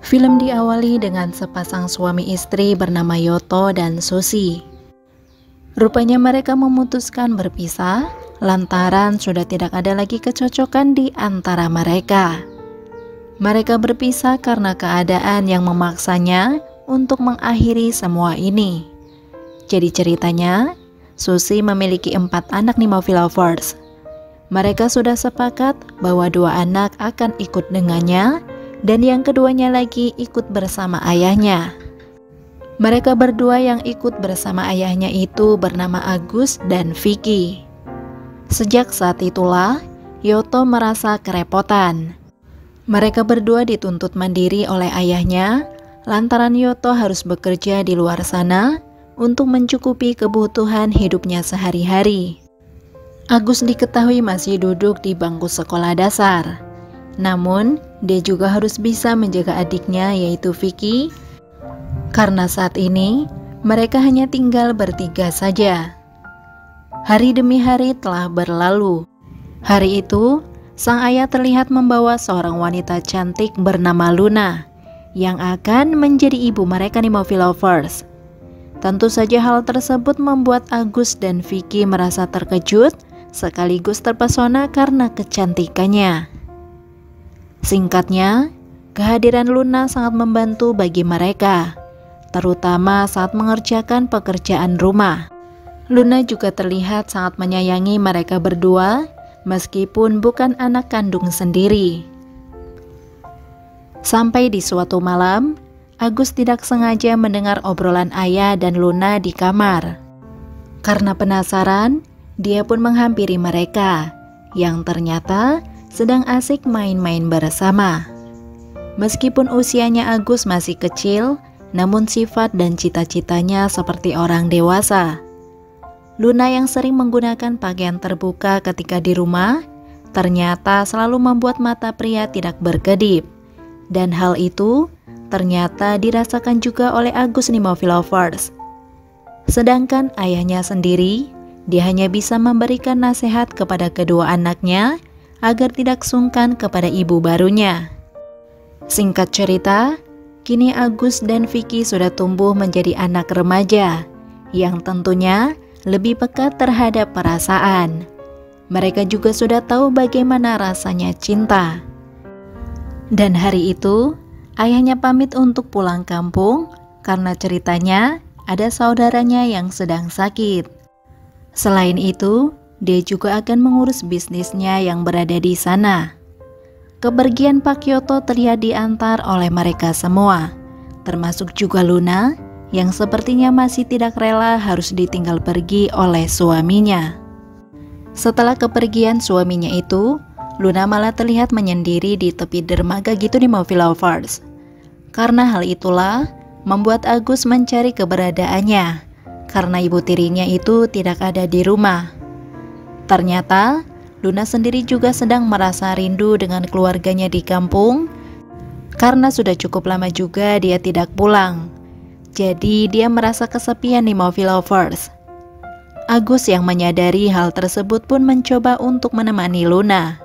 Film diawali dengan sepasang suami istri bernama Yoto dan Sushi. Rupanya mereka memutuskan berpisah lantaran sudah tidak ada lagi kecocokan di antara mereka. Mereka berpisah karena keadaan yang memaksanya untuk mengakhiri semua ini. Jadi ceritanya, Sushi memiliki 4 anak Nemoville Lovers. Mereka sudah sepakat bahwa 2 anak akan ikut dengannya dan yang keduanya lagi ikut bersama ayahnya. Mereka berdua yang ikut bersama ayahnya itu bernama Agus dan Vicky. Sejak saat itulah, Yoto merasa kerepotan. Mereka berdua dituntut mandiri oleh ayahnya, lantaran Yoto harus bekerja di luar sana untuk mencukupi kebutuhan hidupnya sehari-hari. Agus diketahui masih duduk di bangku sekolah dasar. Namun, dia juga harus bisa menjaga adiknya yaitu Vicky, karena saat ini mereka hanya tinggal bertiga saja. Hari demi hari telah berlalu. Hari itu, sang ayah terlihat membawa seorang wanita cantik bernama Luna yang akan menjadi ibu mereka Nemoville Lovers. Tentu saja hal tersebut membuat Agus dan Vicky merasa terkejut sekaligus terpesona karena kecantikannya. Singkatnya, kehadiran Luna sangat membantu bagi mereka, terutama saat mengerjakan pekerjaan rumah. Luna juga terlihat sangat menyayangi mereka berdua, meskipun bukan anak kandung sendiri. Sampai di suatu malam, Agus tidak sengaja mendengar obrolan ayah dan Luna di kamar. Karena penasaran, dia pun menghampiri mereka, yang ternyata sedang asik main-main bersama. Meskipun usianya Agus masih kecil, namun sifat dan cita-citanya seperti orang dewasa. Luna yang sering menggunakan pakaian terbuka ketika di rumah, ternyata selalu membuat mata pria tidak berkedip. Dan hal itu ternyata dirasakan juga oleh Agus Nemoville Lovers. Sedangkan ayahnya sendiri, dia hanya bisa memberikan nasihat kepada kedua anaknya agar tidak sungkan kepada ibu barunya. Singkat cerita, kini Agus dan Vicky sudah tumbuh menjadi anak remaja yang tentunya lebih peka terhadap perasaan. Mereka juga sudah tahu bagaimana rasanya cinta. Dan hari itu, ayahnya pamit untuk pulang kampung karena ceritanya ada saudaranya yang sedang sakit. Selain itu, dia juga akan mengurus bisnisnya yang berada di sana. Kepergian Pak Yoto terlihat diantar oleh mereka semua, termasuk juga Luna yang sepertinya masih tidak rela harus ditinggal pergi oleh suaminya. Setelah kepergian suaminya itu, Luna malah terlihat menyendiri di tepi dermaga gitu di Nemoville Lovers. Karena hal itulah membuat Agus mencari keberadaannya, karena ibu tirinya itu tidak ada di rumah. Ternyata Luna sendiri juga sedang merasa rindu dengan keluarganya di kampung, karena sudah cukup lama juga dia tidak pulang. Jadi dia merasa kesepian di Nemoville Lovers. Agus yang menyadari hal tersebut pun mencoba untuk menemani Luna.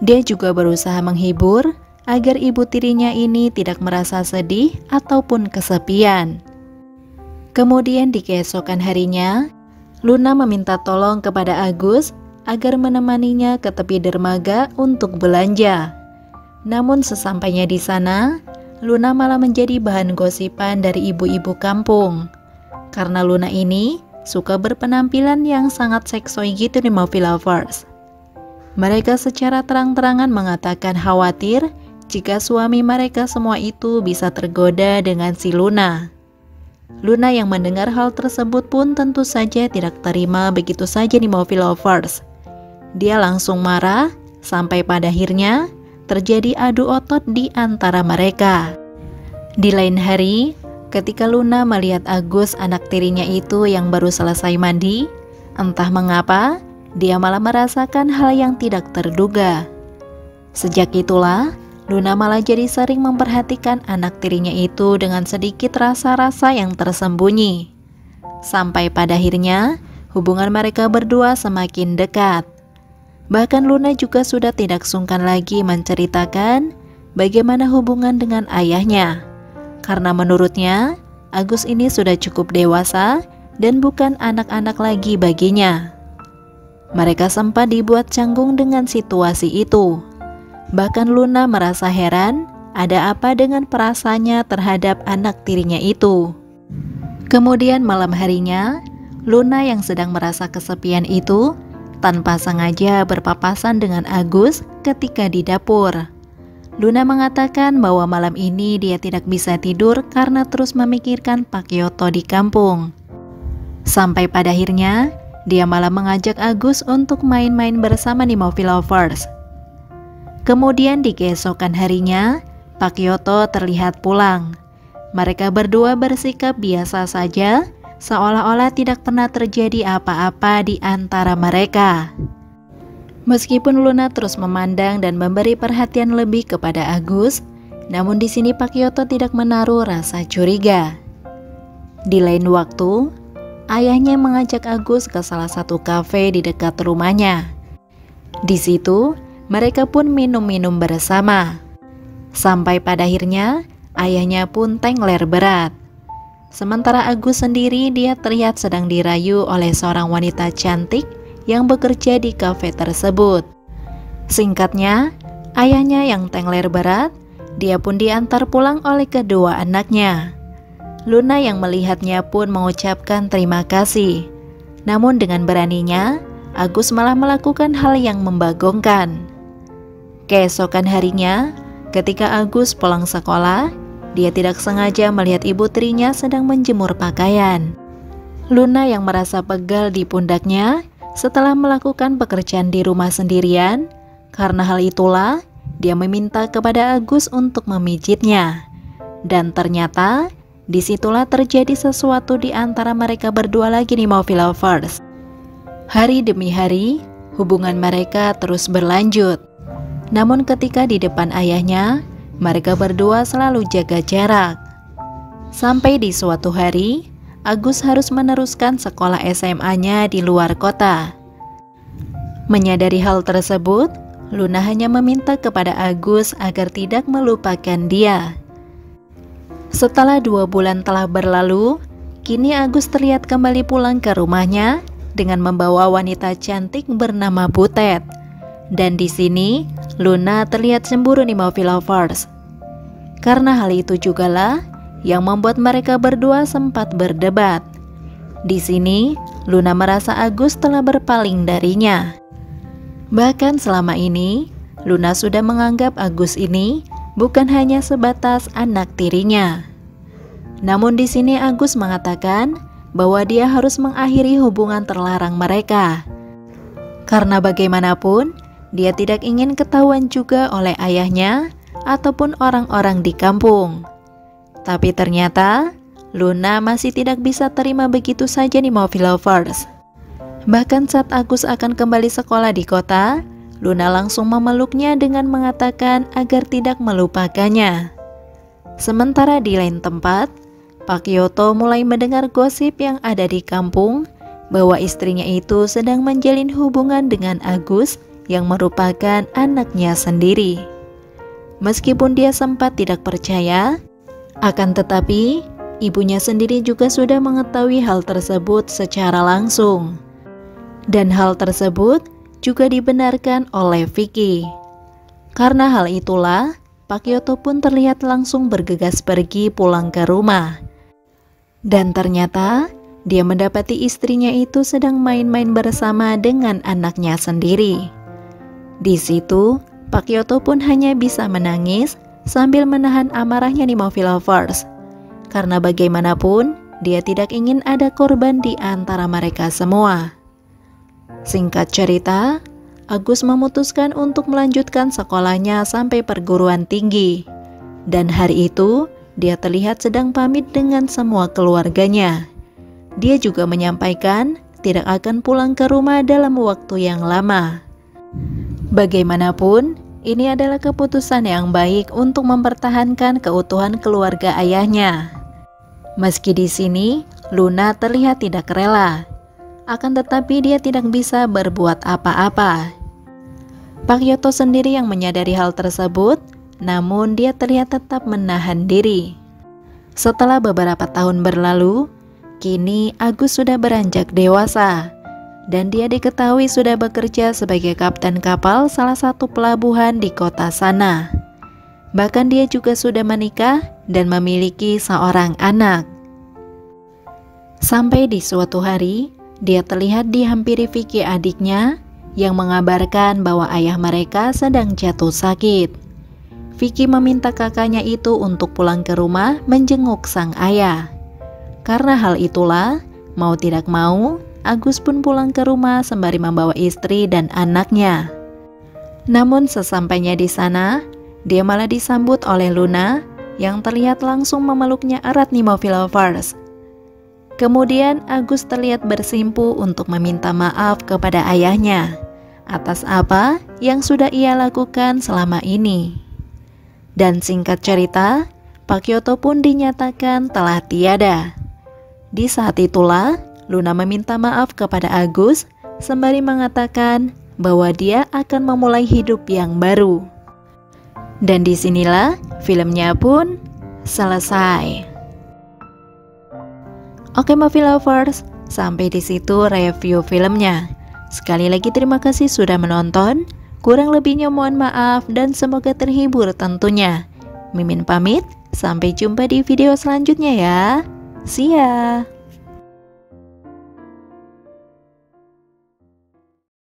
Dia juga berusaha menghibur agar ibu tirinya ini tidak merasa sedih ataupun kesepian. Kemudian di keesokan harinya, Luna meminta tolong kepada Agus agar menemaninya ke tepi dermaga untuk belanja. Namun sesampainya di sana, Luna malah menjadi bahan gosipan dari ibu-ibu kampung. Karena Luna ini suka berpenampilan yang sangat seksoi gitu di Nemoville Lovers. Mereka secara terang-terangan mengatakan khawatir jika suami mereka semua itu bisa tergoda dengan si Luna. Luna yang mendengar hal tersebut pun tentu saja tidak terima begitu saja di Nemoville Lovers. Dia langsung marah sampai pada akhirnya terjadi adu otot di antara mereka. Di lain hari, ketika Luna melihat Agus anak tirinya itu yang baru selesai mandi, entah mengapa dia malah merasakan hal yang tidak terduga. Sejak itulah Luna malah jadi sering memperhatikan anak tirinya itu dengan sedikit rasa-rasa yang tersembunyi. Sampai pada akhirnya, hubungan mereka berdua semakin dekat. Bahkan Luna juga sudah tidak sungkan lagi menceritakan bagaimana hubungan dengan ayahnya. Karena menurutnya, Agus ini sudah cukup dewasa dan bukan anak-anak lagi baginya. Mereka sempat dibuat canggung dengan situasi itu. Bahkan Luna merasa heran, ada apa dengan perasaannya terhadap anak tirinya itu. Kemudian malam harinya, Luna yang sedang merasa kesepian itu tanpa sengaja berpapasan dengan Agus ketika di dapur. Luna mengatakan bahwa malam ini dia tidak bisa tidur karena terus memikirkan Pak Kyoto di kampung. Sampai pada akhirnya, dia malah mengajak Agus untuk main-main bersama di Movie Lovers. Kemudian di keesokan harinya, Pak Kyoto terlihat pulang. Mereka berdua bersikap biasa saja, seolah-olah tidak pernah terjadi apa-apa di antara mereka. Meskipun Luna terus memandang dan memberi perhatian lebih kepada Agus, namun di sini Pak Kyoto tidak menaruh rasa curiga. Di lain waktu, ayahnya mengajak Agus ke salah satu kafe di dekat rumahnya. Di situ, mereka pun minum-minum bersama. Sampai pada akhirnya, ayahnya pun tengler berat. Sementara Agus sendiri, dia terlihat sedang dirayu oleh seorang wanita cantik yang bekerja di kafe tersebut. Singkatnya, ayahnya yang tengler berat, dia pun diantar pulang oleh kedua anaknya. Luna yang melihatnya pun mengucapkan terima kasih. Namun dengan beraninya, Agus malah melakukan hal yang membagongkan. Keesokan harinya, ketika Agus pulang sekolah, dia tidak sengaja melihat ibu tirinya sedang menjemur pakaian. Luna yang merasa pegal di pundaknya setelah melakukan pekerjaan di rumah sendirian. Karena hal itulah, dia meminta kepada Agus untuk memijitnya. Dan ternyata, disitulah terjadi sesuatu di antara mereka berdua lagi di Movie Lovers. Hari demi hari, hubungan mereka terus berlanjut. Namun ketika di depan ayahnya, mereka berdua selalu jaga jarak. Sampai di suatu hari, Agus harus meneruskan sekolah SMA-nya di luar kota. Menyadari hal tersebut, Luna hanya meminta kepada Agus agar tidak melupakan dia. Setelah 2 bulan telah berlalu, kini Agus terlihat kembali pulang ke rumahnya dengan membawa wanita cantik bernama Butet. Dan di sini, Luna terlihat cemburu di Movie Lovers. Karena hal itu jugalah yang membuat mereka berdua sempat berdebat. Di sini, Luna merasa Agus telah berpaling darinya. Bahkan selama ini, Luna sudah menganggap Agus ini bukan hanya sebatas anak tirinya. Namun di sini Agus mengatakan bahwa dia harus mengakhiri hubungan terlarang mereka. Karena bagaimanapun, dia tidak ingin ketahuan juga oleh ayahnya ataupun orang-orang di kampung. Tapi ternyata Luna masih tidak bisa terima begitu saja di Movie Lovers. Bahkan saat Agus akan kembali sekolah di kota, Luna langsung memeluknya dengan mengatakan agar tidak melupakannya. Sementara di lain tempat, Pak Kyoto mulai mendengar gosip yang ada di kampung bahwa istrinya itu sedang menjalin hubungan dengan Agus yang merupakan anaknya sendiri. Meskipun dia sempat tidak percaya, akan tetapi ibunya sendiri juga sudah mengetahui hal tersebut secara langsung. Dan hal tersebut juga dibenarkan oleh Vicky. Karena hal itulah, Pak Kyoto pun terlihat langsung bergegas pergi pulang ke rumah. Dan ternyata dia mendapati istrinya itu sedang main-main bersama dengan anaknya sendiri. Di situ, Pak Kyoto pun hanya bisa menangis sambil menahan amarahnya di Movie Lovers. Karena bagaimanapun, dia tidak ingin ada korban di antara mereka semua. Singkat cerita, Agus memutuskan untuk melanjutkan sekolahnya sampai perguruan tinggi. Dan hari itu, dia terlihat sedang pamit dengan semua keluarganya. Dia juga menyampaikan tidak akan pulang ke rumah dalam waktu yang lama. Bagaimanapun, ini adalah keputusan yang baik untuk mempertahankan keutuhan keluarga ayahnya. Meski di sini, Luna terlihat tidak rela. Akan tetapi dia tidak bisa berbuat apa-apa. Pak Kyoto sendiri yang menyadari hal tersebut, namun dia terlihat tetap menahan diri. Setelah beberapa tahun berlalu, kini Agus sudah beranjak dewasa dan dia diketahui sudah bekerja sebagai kapten kapal salah satu pelabuhan di kota sana. Bahkan dia juga sudah menikah dan memiliki seorang anak. Sampai di suatu hari, dia terlihat dihampiri Vicky adiknya yang mengabarkan bahwa ayah mereka sedang jatuh sakit. Vicky meminta kakaknya itu untuk pulang ke rumah menjenguk sang ayah. Karena hal itulah, mau tidak mau, Agus pun pulang ke rumah sembari membawa istri dan anaknya. Namun sesampainya di sana, dia malah disambut oleh Luna yang terlihat langsung memeluknya erat nih Movie Lovers. Kemudian Agus terlihat bersimpu untuk meminta maaf kepada ayahnya atas apa yang sudah ia lakukan selama ini. Dan singkat cerita, Pak Kyoto pun dinyatakan telah tiada. Di saat itulah Luna meminta maaf kepada Agus sembari mengatakan bahwa dia akan memulai hidup yang baru. Dan disinilah filmnya pun selesai. Oke Movie Lovers, sampai di situ review filmnya. Sekali lagi terima kasih sudah menonton. Kurang lebihnya mohon maaf dan semoga terhibur tentunya. Mimin pamit, sampai jumpa di video selanjutnya ya. See ya.